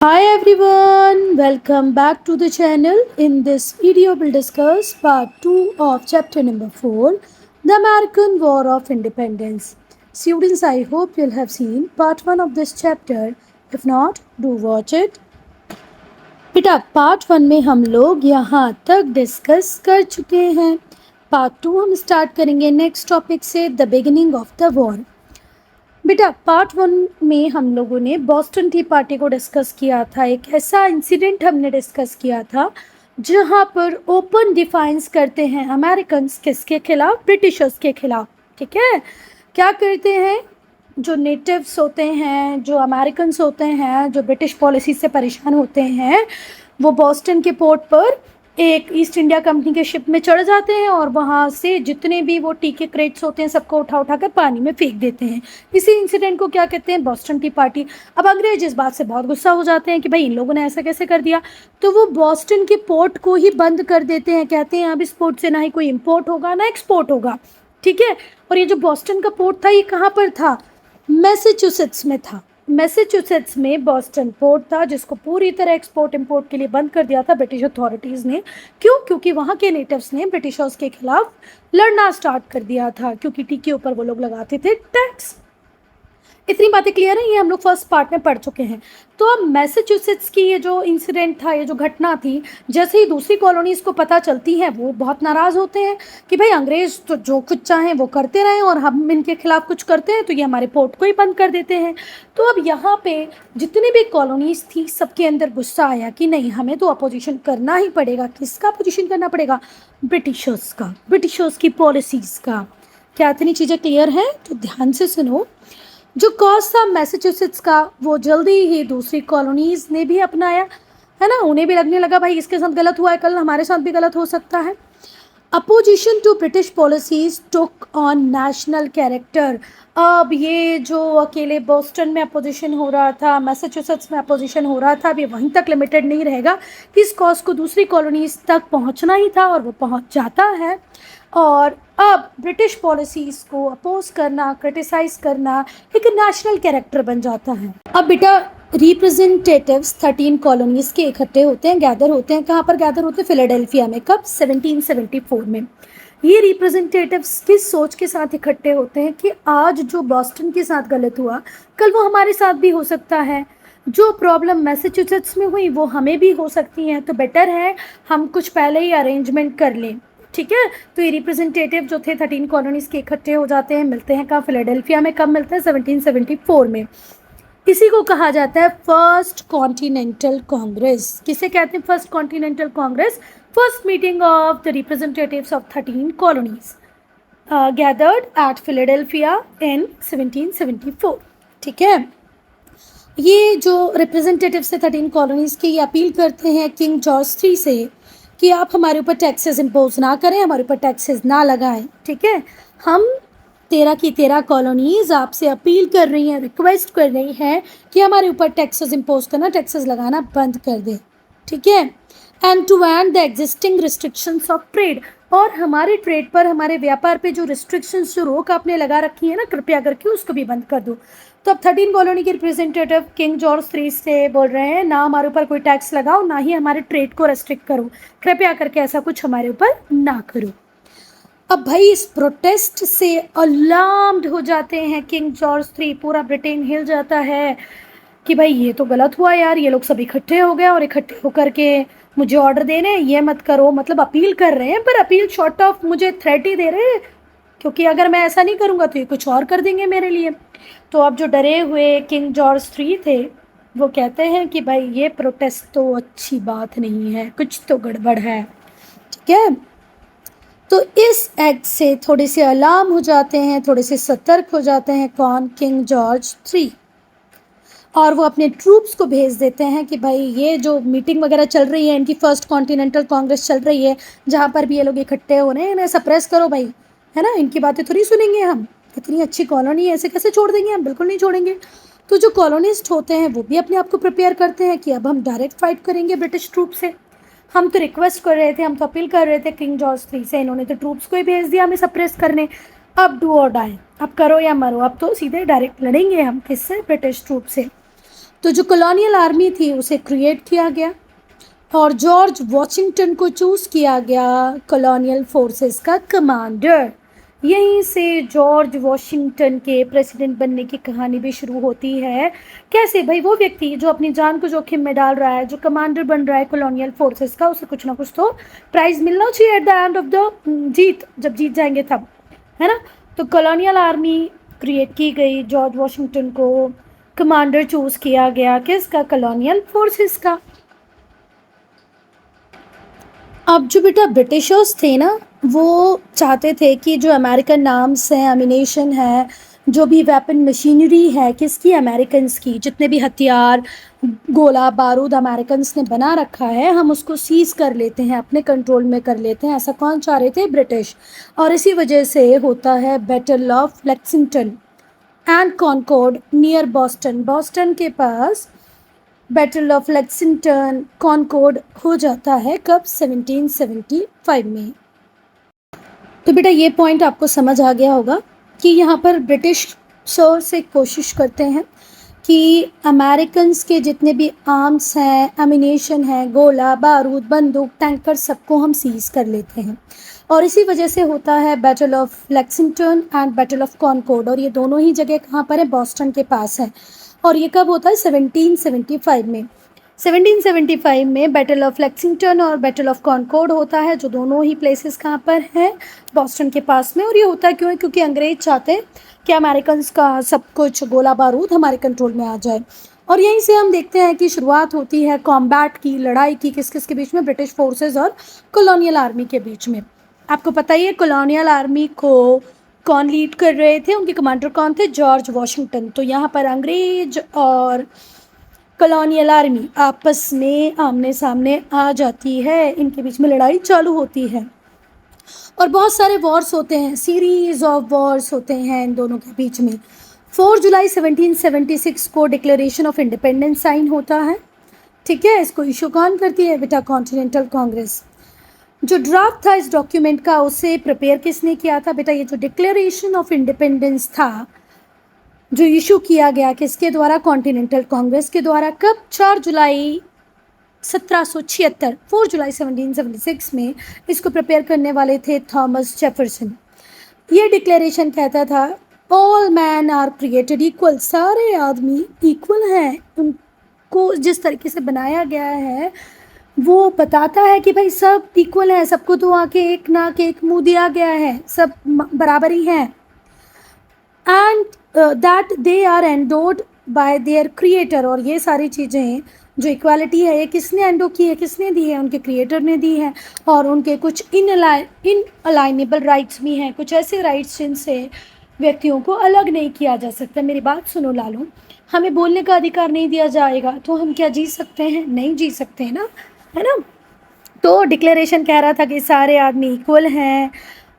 Hi everyone, welcome back to the channel. In this video, we'll discuss part 2 of chapter number 4, The American War of Independence. Students, I hope you'll have seen part 1 of this chapter. If not, do watch it. बेटा part 1 में हम लोग यहाँ तक discuss कर चुके हैं. Part 2 हम स्टार्ट करेंगे नेक्स्ट टॉपिक से, the beginning of the war. बेटा पार्ट 1 में हम लोगों ने बॉस्टन टी पार्टी को डिस्कस किया था. एक ऐसा इंसिडेंट हमने डिस्कस किया था जहां पर ओपन डिफाइंस करते हैं अमेरिकन किसके खिलाफ, ब्रिटिशर्स के खिलाफ. ठीक है, क्या करते हैं, जो नेटिव्स होते हैं, जो अमेरिकन्स होते हैं, जो ब्रिटिश पॉलिसी से परेशान होते हैं, वो बॉस्टन के पोर्ट पर एक ईस्ट इंडिया कंपनी के शिप में चढ़ जाते हैं और वहाँ से जितने भी वो टी के क्रेट्स होते हैं सबको उठा उठा कर पानी में फेंक देते हैं. इसी इंसिडेंट को क्या कहते हैं, बॉस्टन टी पार्टी. अब अंग्रेज इस बात से बहुत गुस्सा हो जाते हैं कि भाई इन लोगों ने ऐसा कैसे कर दिया, तो वो बॉस्टन के पोर्ट को ही बंद कर देते हैं. कहते हैं अब इस पोर्ट से ना ही कोई इम्पोर्ट होगा ना एक्सपोर्ट होगा. ठीक है, और ये जो बॉस्टन का पोर्ट था ये कहाँ पर था, मैसेच्यूसेट्स में था. मैसेच्यूसेट्स में बॉस्टन पोर्ट था जिसको पूरी तरह एक्सपोर्ट इंपोर्ट के लिए बंद कर दिया था ब्रिटिश अथॉरिटीज़ ने. क्यों? क्योंकि वहाँ के नेटिव्स ने ब्रिटिशर्स के खिलाफ लड़ना स्टार्ट कर दिया था, क्योंकि टी के ऊपर वो लोग लगाते थे टैक्स. इतनी बातें क्लियर है, ये हम लोग फर्स्ट पार्ट में पढ़ चुके हैं. तो अब मैसेच्यूसेट्स की ये जो इंसिडेंट था, ये जो घटना थी, जैसे ही दूसरी कॉलोनीज़ को पता चलती है वो बहुत नाराज़ होते हैं कि भाई अंग्रेज़ तो जो कुछ चाहें वो करते रहें और हम इनके खिलाफ कुछ करते हैं तो ये हमारे पोर्ट को ही बंद कर देते हैं. तो अब यहाँ पे जितनी भी कॉलोनीज़ थी सबके अंदर गुस्सा आया कि नहीं, हमें तो अपोजिशन करना ही पड़ेगा. किसका अपोजिशन करना पड़ेगा? ब्रिटिशर्स का, ब्रिटिशर्स की पॉलिसीज़ का. क्या इतनी चीज़ें क्लियर हैं? तो ध्यान से सुनो. जो कॉज था मैसेच्यूसेट्स का, वो जल्दी ही दूसरी कॉलोनीज़ ने भी अपनाया, है ना. उन्हें भी लगने लगा भाई इसके साथ गलत हुआ है, कल हमारे साथ भी गलत हो सकता है. Opposition to British policies took on national character. अब ये जो अकेले बोस्टन में अपोजिशन हो रहा था, मैसेच्यूसेट्स में अपोजिशन हो रहा था, अब ये वहीं तक लिमिटेड नहीं रहेगा. इस कॉज को दूसरी कॉलोनीज तक पहुंचना ही था और वो पहुंच जाता है. और अब ब्रिटिश पॉलिसीज़ को अपोज करना, क्रिटिसाइज करना एक नेशनल कैरेक्टर बन जाता है. अब बेटा रिप्रेजेंटेटिव्स 13 कॉलोनीज़ के इकट्ठे होते हैं, गैदर होते हैं. कहाँ पर गैदर होते हैं? फिलाडेल्फिया में. कब? 1774 में. ये रिप्रेजेंटेटिव्स किस सोच के साथ इकट्ठे होते हैं कि आज जो बॉस्टन के साथ गलत हुआ कल वो हमारे साथ भी हो सकता है. जो प्रॉब्लम मैसेच्यूसेट्स में हुई वो हमें भी हो सकती हैं, तो बेटर है हम कुछ पहले ही अरेंजमेंट कर लें. ठीक है, तो ये रिप्रेजेंटेटिव जो थे 13 कॉलोनीज़ के इकट्ठे हो जाते हैं. मिलते हैं कहाँ? फिलाडेल्फिया में. कब मिलते हैं? 1774 में. इसी को कहा जाता है फर्स्ट कॉन्टिनेंटल कांग्रेस. किसे कहते हैं first continental Congress? First meeting of the representatives of 13 colonies gathered at Philadelphia in 1774. ठीक है, ये जो रिप्रेजेंटेटिव्स थे 13 कॉलोनीज़ के, ये अपील करते हैं किंग जॉर्ज 3 से कि आप हमारे ऊपर टैक्सेस इम्पोज ना करें, हमारे ऊपर टैक्सेस ना लगाएं. ठीक है, हम 13 की 13 कॉलोनीज़ आपसे अपील कर रही हैं, रिक्वेस्ट कर रही हैं कि हमारे ऊपर टैक्सेस इम्पोज करना, टैक्सेस लगाना बंद कर दें. ठीक है, and to end the existing restrictions of trade. और हमारे ट्रेड पर, हमारे व्यापार पे जो रिस्ट्रिक्शंस, जो रोक आपने लगा रखी है ना, कृपया करके उसको भी बंद कर दो. तो अब 13 कॉलोनी के रिप्रेजेंटेटिव किंग जॉर्ज 3 से बोल रहे हैं ना हमारे ऊपर कोई टैक्स लगाओ, ना ही हमारे ट्रेड को रेस्ट्रिक्ट करो, कृपया करके ऐसा कुछ हमारे ऊपर ना करो. अब भाई इस प्रोटेस्ट से अलार्म्ड हो जाते हैं किंग जॉर्ज 3. पूरा ब्रिटेन हिल जाता है कि भाई ये तो गलत हुआ यार, ये लोग सब इकट्ठे हो गए और इकट्ठे होकर के मुझे ऑर्डर दे रहे हैं ये मत करो. मतलब अपील कर रहे हैं, पर अपील शॉर्ट ऑफ मुझे थ्रेट ही दे रहे हैं, क्योंकि अगर मैं ऐसा नहीं करूँगा तो ये कुछ और कर देंगे मेरे लिए. तो अब जो डरे हुए किंग जॉर्ज 3 थे वो कहते हैं कि भाई ये प्रोटेस्ट तो अच्छी बात नहीं है, कुछ तो गड़बड़ है. ठीक है, तो इस एक्ट से थोड़े से अलार्म हो जाते हैं, थोड़े से सतर्क हो जाते हैं. कौन? King George 3. और वो अपने ट्रूप्स को भेज देते हैं कि भाई ये जो मीटिंग वगैरह चल रही है, इनकी फर्स्ट कॉन्टिनेंटल कांग्रेस चल रही है, जहाँ पर भी ये लोग इकट्ठे हो रहे हैं, इन्हें सप्रेस करो भाई, है ना. इनकी बातें थोड़ी सुनेंगे हम, इतनी अच्छी कॉलोनी है, ऐसे कैसे छोड़ देंगे हम? बिल्कुल नहीं छोड़ेंगे. तो जो कॉलोनिस्ट होते हैं वो भी अपने आप को प्रिपेयर करते हैं कि अब हम डायरेक्ट फाइट करेंगे ब्रिटिश ट्रूप से. हम तो रिक्वेस्ट कर रहे थे, हम तो अपील कर रहे थे किंग जॉर्ज 3 से, इन्होंने तो ट्रूप्स को ही भेज दिया हमें सप्रेस करने. अब डू और डाई, अब करो या मरो, अब तो सीधे डायरेक्ट लड़ेंगे हम. किससे? ब्रिटिश ट्रूप से. तो जो कॉलोनियल आर्मी थी उसे क्रिएट किया गया और जॉर्ज वॉशिंगटन को चूज़ किया गया कॉलोनियल फोर्सेस का कमांडर। यहीं से जॉर्ज वॉशिंगटन के प्रेसिडेंट बनने की कहानी भी शुरू होती है। कैसे भाई, वो व्यक्ति जो अपनी जान को जोखिम में डाल रहा है, जो कमांडर बन रहा है कॉलोनियल फोर्सेस का, उसे कुछ ना कुछ तो प्राइज मिलना चाहिए at the end of the जीत, जब जीत जाएंगे तब, है ना। तो कॉलोनियल आर्मी क्रिएट की गई, जॉर्ज वॉशिंगटन को कमांडर चूज किया गया किसका, कॉलोनियल फोर्सेस का। अब जो बेटा ब्रिटिशर्स थे ना, वो चाहते थे कि जो अमेरिकन आर्म्स हैं, एमिनेशन है, जो भी वेपन मशीनरी है किसकी, अमेरिकन्स की, जितने भी हथियार गोला बारूद अमेरिकन्स ने बना रखा है, हम उसको सीज कर लेते हैं, अपने कंट्रोल में कर लेते हैं। ऐसा कौन चाह रहे थे, ब्रिटिश। और इसी वजह से होता है battle of Lexington and Concord near Boston. Boston के पास बैटल ऑफ लेक्सिंगटन कॉनकॉर्ड हो जाता है कब, 1775 में। तो बेटा ये पॉइंट आपको समझ आ गया होगा कि यहाँ पर ब्रिटिश सर से कोशिश करते हैं कि अमेरिकन्स के जितने भी आर्म्स हैं, एमिनेशन है, गोला बारूद बंदूक टैंकर, सबको हम सीज कर लेते हैं। और इसी वजह से होता है battle of Lexington and battle of Concord. और ये दोनों ही जगह कहाँ पर है, बॉस्टन के पास है। और ये कब होता है, 1775 में। 1775 में बैटल ऑफ लेक्सिंगटन और बैटल ऑफ कॉनकॉर्ड होता है, जो दोनों ही प्लेसेस कहाँ पर हैं, बॉस्टन के पास में। और ये होता क्यों है, क्योंकि अंग्रेज चाहते कि अमेरिकन्स का सब कुछ गोला बारूद हमारे कंट्रोल में आ जाए। और यहीं से हम देखते हैं कि शुरुआत होती है कॉम्बैट की, लड़ाई की, किस किस के बीच में, ब्रिटिश फोर्सेस और कॉलोनियल आर्मी के बीच में। आपको पता ही है कॉलोनियल आर्मी को कौन लीड कर रहे थे, उनके कमांडर कौन थे, जॉर्ज वॉशिंगटन। तो यहाँ पर अंग्रेज और कॉलोनियल आर्मी आपस में आमने सामने आ जाती है, इनके बीच में लड़ाई चालू होती है। और बहुत सारे वॉर्स होते हैं, सीरीज ऑफ वॉर्स होते हैं इन दोनों के बीच में। 4 जुलाई 1776 को डिक्लेरेशन ऑफ इंडिपेंडेंस साइन होता है, ठीक है। इसको इशू कौन करती है बेटा, कॉन्टिनेंटल कांग्रेस। जो ड्राफ्ट था इस डॉक्यूमेंट का, उसे प्रिपेयर किसने किया था बेटा, ये जो डिक्लेरेशन ऑफ इंडिपेंडेंस था जो इशू किया गया किसके द्वारा, कॉन्टिनेंटल कांग्रेस के द्वारा। कब, 4 जुलाई 1776, 4 जुलाई 1776 में इसको प्रिपेयर करने वाले थे थॉमस जेफरसन। ये डिक्लेरेशन कहता था all man are created equal, सारे आदमी इक्वल हैं। उनको जिस तरीके से बनाया गया है वो बताता है कि भाई सब इक्वल है, सबको तो आके एक नाक एक मुंह दिया गया है, सब बराबर ही हैं। And that they are endowed by their creator. और ये सारी चीज़ें जो इक्वालिटी है ये किसने एंडो की है, किसने दी है, उनके क्रिएटर ने दी है। और उनके कुछ इनअलाइनेबल राइट्स भी हैं, कुछ ऐसे राइट्स जिनसे व्यक्तियों को अलग नहीं किया जा सकता। मेरी बात सुनो लालू, हमें बोलने का अधिकार नहीं दिया जाएगा तो हम क्या जी सकते हैं, नहीं जी सकते हैं ना, है ना। तो डिक्लेरेशन कह रहा था कि सारे आदमी इक्वल हैं।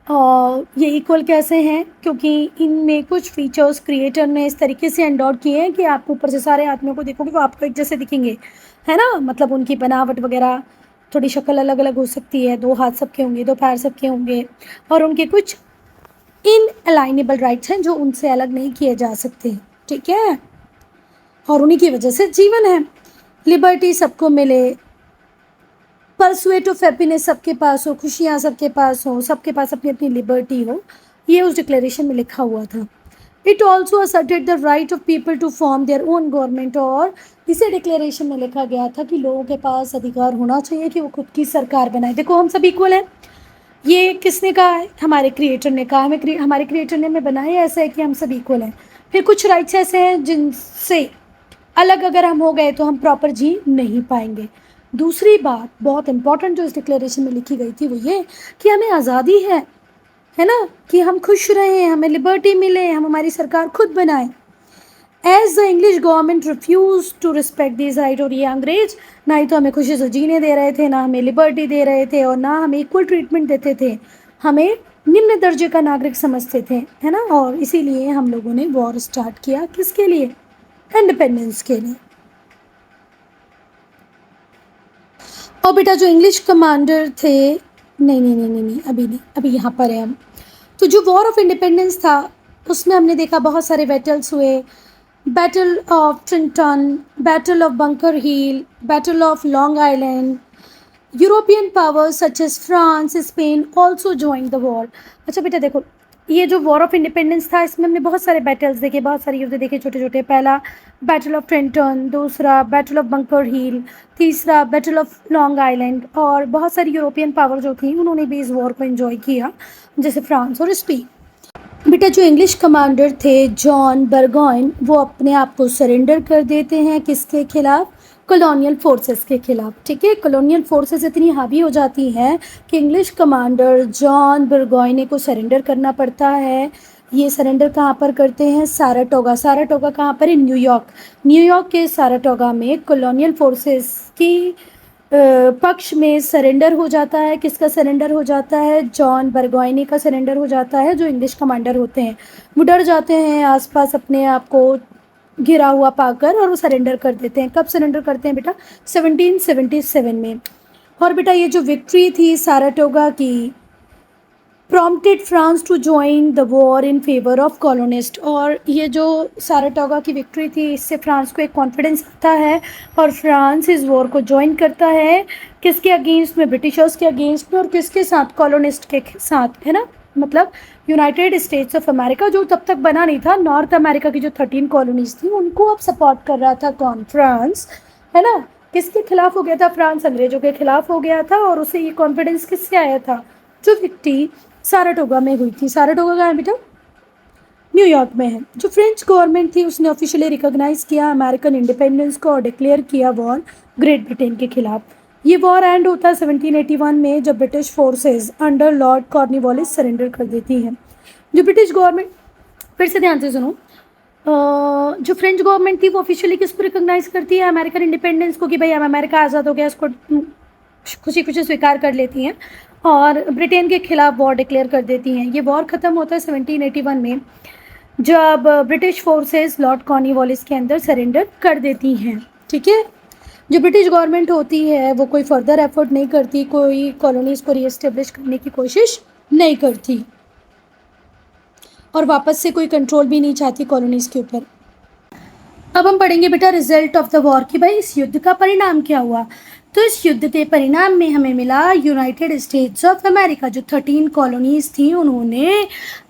और ये इक्वल कैसे हैं, क्योंकि इनमें कुछ फीचर्स क्रिएटर ने इस तरीके से एंडोर्ड किए हैं कि आप ऊपर से सारे आदमियों को देखोगे तो आपको एक जैसे दिखेंगे, है ना। मतलब उनकी बनावट वगैरह, थोड़ी शक्ल अलग अलग हो सकती है, 2 हाथ सबके होंगे, 2 पैर सबके होंगे। और उनके कुछ इनअलाइनेबल राइट्स हैं जो उनसे अलग नहीं किए जा सकते, ठीक है। और उन्हीं की वजह से जीवन है। लिबर्टी सबको मिले, परसुएट ऑफ हैप्पीनेस सबके पास हो, खुशियाँ सबके पास हो, सबके पास अपनी अपनी लिबर्टी हो, ये उस डिक्लेरेशन में लिखा हुआ था। It also asserted the right of people to form their own government. और इसे डिक्लेरेशन में लिखा गया था कि लोगों के पास अधिकार होना चाहिए कि वो खुद की सरकार बनाए। देखो हम सब इक्वल हैं, ये किसने कहा है, हमारे क्रिएटर ने कहा। हमारे क्रिएटर ने हमें बनाया ऐसा है कि हम सब इक्वल हैं। फिर कुछ राइट्स ऐसे हैं जिनसे अलग अगर हम हो गए तो हम प्रॉपर जी नहीं पाएंगे। दूसरी बात बहुत इंपॉर्टेंट जो इस डिक्लेरेशन में लिखी गई थी वो ये कि हमें आज़ादी है ना, कि हम खुश रहें, हमें लिबर्टी मिले, हम हमारी सरकार खुद बनाएं। As the English government refuse to respect this right. और ये अंग्रेज ना ही तो हमें खुशी से जीने दे रहे थे, ना हमें लिबर्टी दे रहे थे, और ना हमें इक्वल ट्रीटमेंट देते थे, हमें निम्न दर्जे का नागरिक समझते थे, है ना। और इसीलिए हम लोगों ने वॉर स्टार्ट किया, किसके लिए, इंडिपेंडेंस के लिए। और बेटा जो इंग्लिश कमांडर थे, नहीं, अभी यहाँ पर है हम। तो जो वॉर ऑफ इंडिपेंडेंस था उसमें हमने देखा बहुत सारे बैटल्स हुए, battle of Trenton, battle of Bunker Hill, battle of Long Island. European powers such as France, Spain also join the war. अच्छा बेटा देखो, ये जो वॉर ऑफ इंडिपेंडेंस था इसमें हमने बहुत सारे बैटल्स देखे, बहुत सारे युद्ध देखे छोटे छोटे। पहला बैटल ऑफ ट्रेंटन, दूसरा बैटल ऑफ बंकर हिल, तीसरा बैटल ऑफ लॉन्ग आइलैंड। और बहुत सारी यूरोपियन पावर जो थी उन्होंने भी इस वॉर को एंजॉय किया, जैसे फ्रांस और स्पेन। बेटा जो इंग्लिश कमांडर थे जॉन बर्गोइन, वो अपने आप को सरेंडर कर देते हैं किसके खिलाफ? कॉलोनियल फोर्सेस के खिलाफ। ठीक है, कॉलोनियल फोर्सेस इतनी हावी हो जाती हैं कि इंग्लिश कमांडर जॉन बर्गोइन को सरेंडर करना पड़ता है। ये सरेंडर कहाँ पर करते हैं? साराटोगा। साराटोगा कहाँ पर है? न्यूयॉर्क। न्यूयॉर्क के साराटोगा में कॉलोनियल फोर्सेस की पक्ष में सरेंडर हो जाता है। किसका सरेंडर हो जाता है? जॉन बर्गोइनी का सरेंडर हो जाता है। जो इंग्लिश कमांडर होते हैं वो डर जाते हैं आसपास अपने आप को घिरा हुआ पाकर, और वो सरेंडर कर देते हैं। कब सरेंडर करते हैं बेटा? 1777 में। और बेटा ये जो विक्ट्री थी साराटोगा की, prompted France to join the war in favour of colonist. और ये जो साराटोगा की विक्ट्री थी इससे फ्रांस को एक कॉन्फिडेंस आता है और फ्रांस इस वॉर को ज्वाइन करता है। किसके अगेंस्ट में? ब्रिटिशर्स के अगेंस्ट में। और किसके साथ? कॉलोनिस्ट के साथ, है ना। मतलब यूनाइटेड स्टेट्स ऑफ अमेरिका जो तब तक बना नहीं था, नॉर्थ अमेरिका की जो 13 कॉलोनीज थी उनको अब सपोर्ट कर रहा था कौन? फ्रांस, है ना। किसके खिलाफ हो गया था? फ्रांस अंग्रेजों के खिलाफ हो गया था। और उसे ये कॉन्फिडेंस किससे आया था? जो विक्ट्री साराटोगा में हुई थी। साराटोगा कहाँ है बेटा? न्यूयॉर्क में है। जो फ्रेंच गवर्नमेंट थी उसने ऑफिशियली रिकॉग्नाइज किया अमेरिकन इंडिपेंडेंस को और डिक्लेयर किया वॉर ग्रेट ब्रिटेन के खिलाफ। ये वॉर एंड होता है 1781 में जब British forces under Lord Cornwallis surrender कर देती हैं। जो ब्रिटिश गवर्नमेंट, फिर से ध्यान से सुनो, जो फ्रेंच गवर्नमेंट थी वो ऑफिशियली किसको रिकॉग्नाइज करती है? अमेरिकन इंडिपेंडेंस को, कि भाई अब अमेरिका आज़ाद हो गया, इसको खुशी खुशी स्वीकार कर लेती हैं और ब्रिटेन के खिलाफ वॉर डिक्लेयर कर देती हैं। ये वॉर ख़त्म होता है 1781 में जब ब्रिटिश फोर्सेस लॉर्ड कॉर्नवालिस के अंदर सरेंडर कर देती हैं। ठीक है, जो ब्रिटिश गवर्नमेंट होती है वो कोई फर्दर एफर्ट नहीं करती, कोई कॉलोनीज को रीएस्टेब्लिश करने की कोशिश नहीं करती और वापस से कोई कंट्रोल भी नहीं चाहती कॉलोनीज के ऊपर। अब हम पढ़ेंगे बेटा रिजल्ट ऑफ द वॉर कि भाई इस युद्ध का परिणाम क्या हुआ। तो इस युद्ध के परिणाम में हमें मिला यूनाइटेड स्टेट्स ऑफ अमेरिका, जो 13 कॉलोनीज थी उन्होंने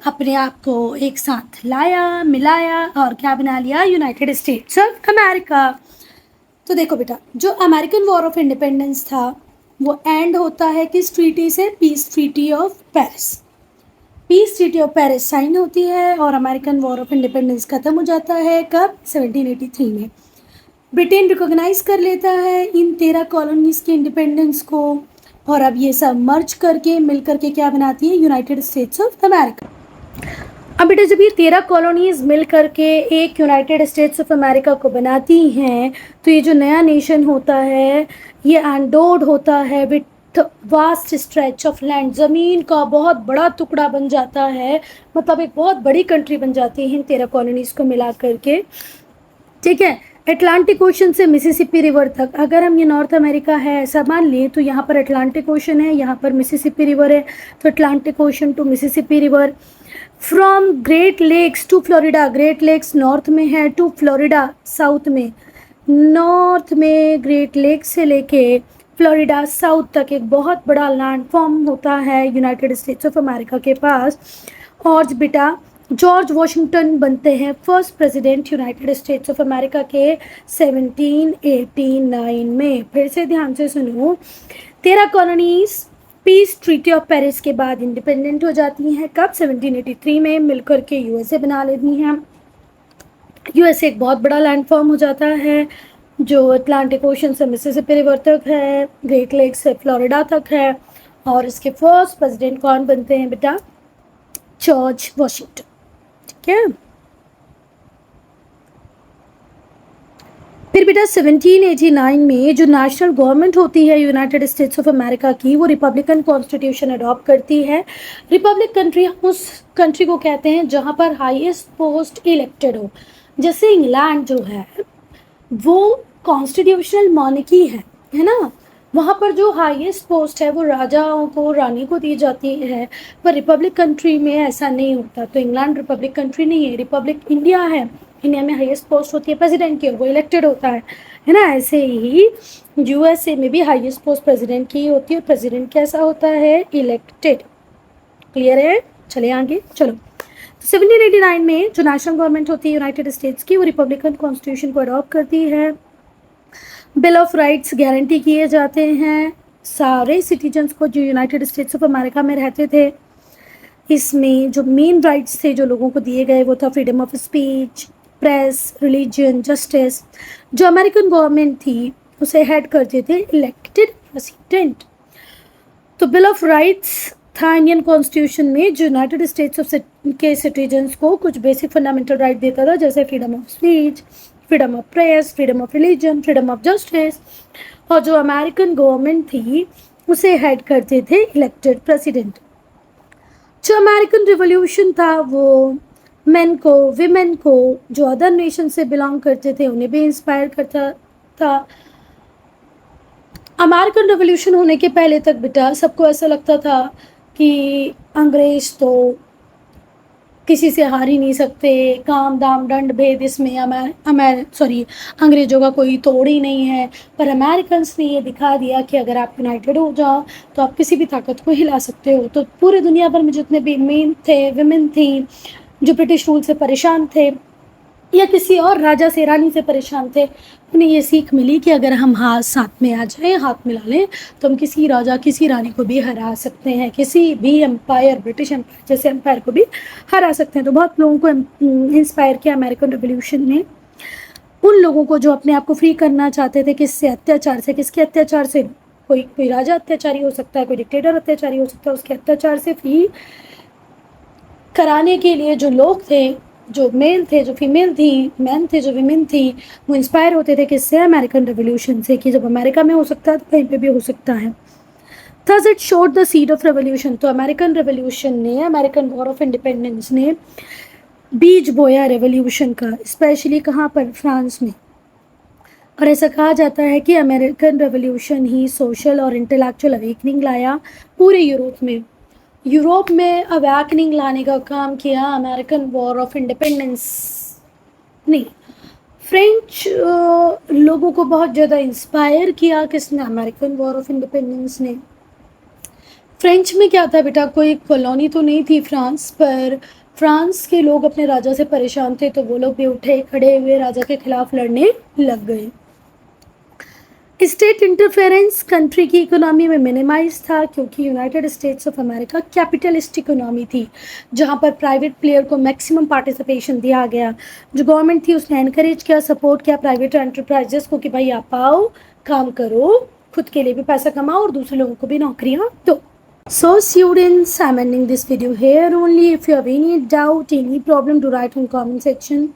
अपने आप को एक साथ लाया, मिलाया और क्या बना लिया? United states of America. तो देखो बेटा, जो अमेरिकन वॉर ऑफ इंडिपेंडेंस था वो एंड होता है किस ट्रीटी से? Peace treaty of Paris. Peace treaty of Paris sign होती है और अमेरिकन वॉर ऑफ इंडिपेंडेंस खत्म हो जाता है। कब? 1783 में। ब्रिटेन रिकॉग्नाइज कर लेता है इन 13 कॉलोनीज के इंडिपेंडेंस को और अब ये सब मर्ज करके मिल करके क्या बनाती है? United states of America. अब बेटा जब ये 13 कॉलोनीज मिल करके एक यूनाइटेड स्टेट्स ऑफ अमेरिका को बनाती हैं तो ये जो नया नेशन होता है ये एंडोड होता है with vast stretch of land. ज़मीन का बहुत बड़ा टुकड़ा बन जाता है, मतलब एक बहुत बड़ी कंट्री बन जाती है इन 13 कॉलोनीज को मिला करके। ठीक है, अटलांटिक ओशन से मिसिसिपी रिवर तक, अगर हम ये नॉर्थ अमेरिका है ऐसा मान लिए तो यहाँ पर अटलांटिक ओशन है, यहाँ पर मिसिसिपी रिवर है, तो Atlantic ocean to Mississippi river. From great lakes to Florida, great lakes north में है, टू फ्लोरिडा साउथ में। नॉर्थ में ग्रेट लेक्स से लेके फ्लोरिडा साउथ तक एक बहुत बड़ा लैंड फॉर्म होता है यूनाइटेड स्टेट्स ऑफ अमेरिका के पास। और बेटा जॉर्ज वॉशिंगटन बनते हैं first president United states of America के 1789 में। फिर से ध्यान से सुनो, 13 colonies piece treaty of Paris के बाद इंडिपेंडेंट हो जाती हैं। कब? 1783 में मिलकर के यूएसए बना लेती हैं। यूएसए एक बहुत बड़ा लैंड फॉर्म हो जाता है जो अटलांटिक ओशन से मिसिसिपी रिवर तक है, ग्रेट लेक से फ्लोरिडा तक है। और इसके फर्स्ट प्रेसिडेंट कौन बनते हैं बेटा? George Washington. ठीक है, फिर बेटा 1789 में जो नेशनल गवर्नमेंट होती है यूनाइटेड स्टेट्स ऑफ अमेरिका की, वो रिपब्लिकन कॉन्स्टिट्यूशन अडॉप्ट करती है। रिपब्लिक कंट्री, हम उस कंट्री को कहते हैं जहाँ पर हाईएस्ट पोस्ट इलेक्टेड हो। जैसे इंग्लैंड जो है वो कॉन्स्टिट्यूशनल मॉर्निकी है ना, वहाँ पर जो हाईएस्ट पोस्ट है वो राजाओं को, रानी को दी जाती है, पर रिपब्लिक कंट्री में ऐसा नहीं होता। तो इंग्लैंड रिपब्लिक कंट्री नहीं है, रिपब्लिक इंडिया है। इंडिया में हाईएस्ट पोस्ट होती है प्रेसिडेंट की और वो इलेक्टेड होता है ना। ऐसे ही यूएसए में भी हाईएस्ट पोस्ट प्रेसिडेंट की होती है और प्रेसिडेंट कैसा होता है, इलेक्टेड। क्लियर है? चले आगे, चलो। 1789 में जो नेशनल गवर्नमेंट होती है यूनाइटेड स्टेट्स की, वो रिपब्लिकन कॉन्स्टिट्यूशन को अडॉप्ट करती है। बिल ऑफ राइट्स गारंटी किए जाते हैं सारे सिटीजन्स को जो यूनाइटेड स्टेट्स ऑफ अमेरिका में रहते थे। इसमें जो मेन राइट्स थे जो लोगों को दिए गए वो था freedom of speech, press, religion, justice. जो अमेरिकन गवर्नमेंट थी उसे हेड करते थे इलेक्टेड प्रेसिडेंट। तो बिल ऑफ राइट्स था इंडियन कॉन्स्टिट्यूशन में जो यूनाइटेड स्टेट्स ऑफ के सिटीजन्स को कुछ बेसिक फंडामेंटल राइट देता था, जैसे freedom of speech, freedom of press, freedom of religion, freedom of justice. और जो अमेरिकन गवर्नमेंट थी उसे हेड करते थे इलेक्टेड प्रेसिडेंट। जो अमेरिकन रिवॉल्यूशन था वो मेन को, विमेन को, जो अदर नेशन से बिलोंग करते थे उन्हें भी इंस्पायर करता था। अमेरिकन रिवॉल्यूशन होने के पहले तक बेटा सबको ऐसा लगता था कि अंग्रेज तो किसी से हार ही नहीं सकते, काम दाम दंड भेद इसमें अंग्रेजों का कोई तोड़ ही नहीं है। पर अमेरिकन्स ने ये दिखा दिया कि अगर आप यूनाइटेड हो जाओ तो आप किसी भी ताकत को हिला सकते हो। तो पूरे दुनिया भर में जितने भी मेन थे, विमेन थी, जो ब्रिटिश रूल से परेशान थे या किसी और राजा से, रानी से परेशान थे, उन्हें ये सीख मिली कि अगर हम हाथ साथ में आ जाएं, हाथ मिला लें, तो हम किसी राजा, किसी रानी को भी हरा सकते हैं, किसी भी एम्पायर, ब्रिटिश एम्पायर जैसे एम्पायर को भी हरा सकते हैं। तो बहुत लोगों को इंस्पायर किया अमेरिकन रिवॉल्यूशन ने, उन लोगों को जो अपने आप को फ्री करना चाहते थे किससे, अत्याचार से। किसके अत्याचार से? कोई राजा अत्याचारी हो सकता है, कोई डिक्टेटर अत्याचारी हो सकता है, उसके अत्याचार से फ्री कराने के लिए जो लोग थे, जो मेल थे, जो फीमेल थी, मैन थे, जो विमेन थी, वो इंस्पायर होते थे किससे, अमेरिकन रिवॉल्यूशन से, कि जब अमेरिका में हो सकता है तो कहीं पे भी हो सकता है। Thus it showed the seed of revolution। तो अमेरिकन रिवॉल्यूशन ने, अमेरिकन वॉर ऑफ इंडिपेंडेंस ने बीज बोया रेवोल्यूशन का, स्पेशली कहाँ पर, फ्रांस में। और ऐसा कहा जाता है कि अमेरिकन रेवोल्यूशन ही सोशल और इंटेलेक्चुअल अवेकनिंग लाया पूरे यूरोप में। यूरोप में अवेकनिंग लाने का काम किया अमेरिकन वॉर ऑफ इंडिपेंडेंस ने। फ्रेंच लोगों को बहुत ज़्यादा इंस्पायर किया किसने, अमेरिकन वॉर ऑफ इंडिपेंडेंस ने। फ्रेंच में क्या था बेटा, कोई कॉलोनी तो नहीं थी फ्रांस, पर फ्रांस के लोग अपने राजा से परेशान थे तो वो लोग भी उठे, खड़े हुए राजा के खिलाफ लड़ने लग गए। स्टेट इंटरफेरेंस कंट्री की इकोनॉमी में मिनिमाइज था क्योंकि United states of America capitalist economy थी जहां पर प्राइवेट प्लेयर को मैक्सिमम पार्टिसिपेशन दिया गया। जो गवर्नमेंट थी उसने एनकरेज किया, सपोर्ट किया प्राइवेट एंटरप्राइजेस को कि भाई आप आओ, काम करो, खुद के लिए भी पैसा कमाओ और दूसरे लोगों को भी नौकरियां दो। So students, I'm ending this video here only. If you have any doubt, any problem, to write in comment section.